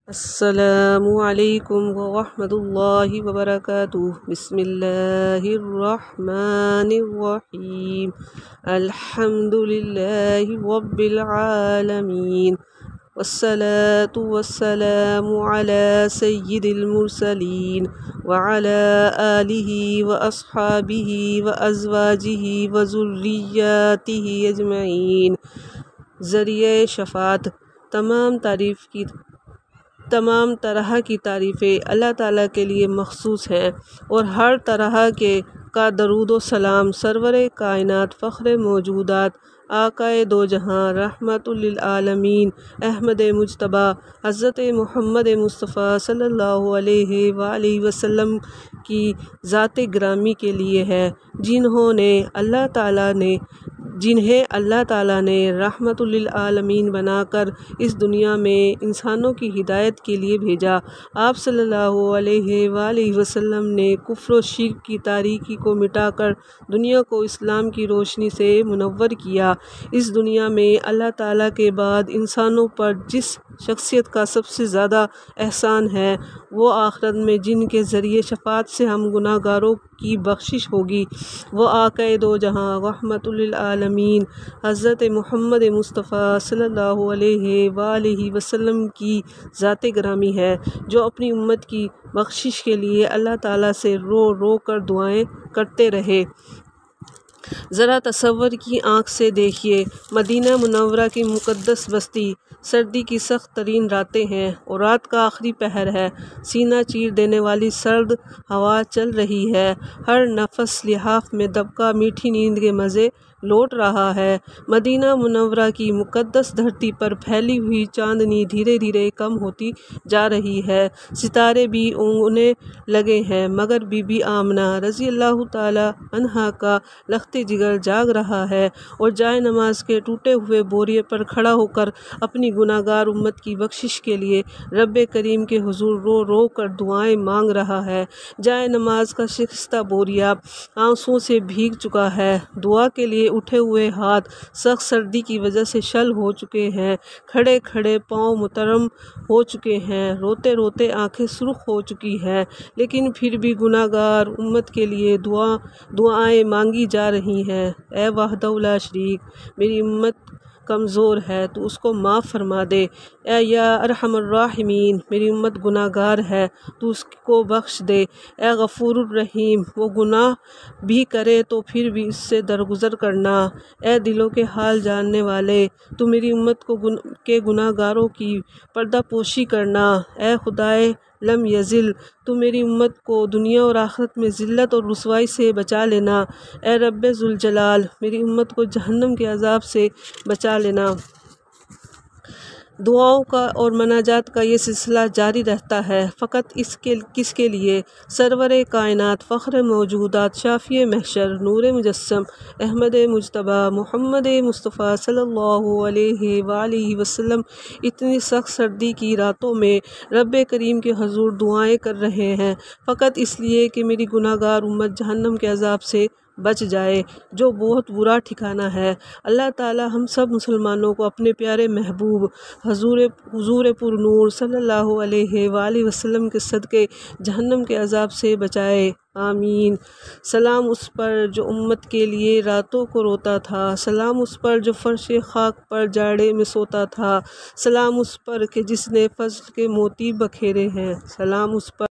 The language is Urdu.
السلام علیکم ورحمۃ اللہ وبرکاتہ۔ بسم اللہ الرحمن الرحیم۔ الحمد للہ رب العالمین، والصلاة والسلام علی سید المرسلین وعلی آلہ واصحابہ وازواجہ وذریاتہ اجمعین۔ ذریعہ شفاعت۔ تمام طرح کی تعریفیں اللہ تعالیٰ کے لیے مخصوص ہیں اور ہر طرح کا درود و سلام سرور کائنات، فخر موجودات، آقائے دو جہاں، رحمت للعالمین، احمد مجتبیٰ، حضرت محمد مصطفیٰ صلی اللہ علیہ وآلہ وسلم کی ذات گرامی کے لیے ہے، جنہیں اللہ تعالیٰ نے رحمت للعالمین بنا کر اس دنیا میں انسانوں کی ہدایت کے لیے بھیجا۔ آپ صلی اللہ علیہ وآلہ وسلم نے کفر و شرک کی تاریکی کو مٹا کر دنیا کو اسلام کی روشنی سے منور کیا۔ اس دنیا میں اللہ تعالیٰ کے بعد انسانوں پر جس شخصیت کا سب سے زیادہ احسان ہے، وہ آخرت میں جن کے ذریعے شفاعت سے ہم گناہ گاروں کی بخشش ہوگی، وہ آقائے دو جہاں رحمت للعالمین حضرت محمد مصطفیٰ صلی اللہ علیہ وآلہ وسلم کی ذات گرامی ہے، جو اپنی امت کی بخشش کے لیے اللہ تعالیٰ سے رو رو کر دعائیں کرتے رہے۔ ذرا تصور کی آنکھ سے دیکھیے، مدینہ منورہ کی مقدس بستی، سردی کی سخت ترین راتیں ہیں اور رات کا آخری پہر ہے، سینہ چیر دینے والی سرد ہوا چل رہی ہے، ہر نفس لحاف میں دبکا میٹھی نیند کے مزے لوٹ رہا ہے۔ مدینہ منورہ کی مقدس دھرتی پر پھیلی ہوئی چاندنی دھیرے دھیرے کم ہوتی جا رہی ہے، ستارے بھی اونگنے لگے ہیں، مگر بی بی آمنہ رضی اللہ تعالی عنہا کا لخت جگر جاگ رہا ہے اور جائے نماز کے ٹوٹے ہوئے بوریے پر کھڑا ہو کر اپنی گناہ گار امت کی بخشش کے لیے رب کریم کے حضور رو رو کر دعائیں مانگ رہا ہے۔ جائے نماز کا شکستہ بوریا آنسوؤں سے بھیگ چکا ہے، دعا کے لیے اٹھے ہوئے ہاتھ سخت سردی کی وجہ سے شل ہو چکے ہیں، کھڑے کھڑے پاؤں مترم ہو چکے ہیں، روتے روتے آنکھیں سرخ ہو چکی ہیں، لیکن پھر بھی گناہ گار امت کے لیے دعائیں مانگی جا رہی ہیں۔ اے وحدہ لا شریک، میری امت کمزور ہے، تو اس کو معاف فرما دے۔ اے یا ارحم الراحمین، میری امت گناہ گار ہے، تو اس کو بخش دے۔ اے غفور الرحیم، وہ گناہ بھی کرے تو پھر بھی اس سے درگزر کرنا۔ اے دلوں کے حال جاننے والے، تو میری امت کے گناہ گاروں کی پردہ پوشی کرنا۔ اے خدائے لم یزل، تو میری امت کو دنیا اور آخرت میں ذلت اور رسوائی سے بچا لینا۔ اے رب ذوالجلال، میری امت کو جہنم کے عذاب سے بچا لینا۔ دعاؤں کا اور مناجات کا یہ سلسلہ جاری رہتا ہے، فقط کس کے لیے؟ سرور کائنات، فخر موجودات، شافی محشر، نور مجسم، احمد مجتبیٰ، محمد مصطفیٰ صلی اللہ علیہ وآلہ وسلم اتنی سخت سردی کی راتوں میں رب کریم کے حضور دعائیں کر رہے ہیں، فقط اس لیے کہ میری گناہ گار امت جہنم کے عذاب سے بچ جائے، جو بہت برا ٹھکانہ ہے۔ اللہ تعالی ہم سب مسلمانوں کو اپنے پیارے محبوب حضور پر نور صلی اللہ علیہ وآلہ وسلم کے صدقے جہنم کے عذاب سے بچائے، آمین۔ سلام اس پر جو امت کے لیے راتوں کو روتا تھا، سلام اس پر جو فرش خاک پر جاڑے میں سوتا تھا، سلام اس پر کہ جس نے فضل کے موتی بکھیرے ہیں، سلام اس پر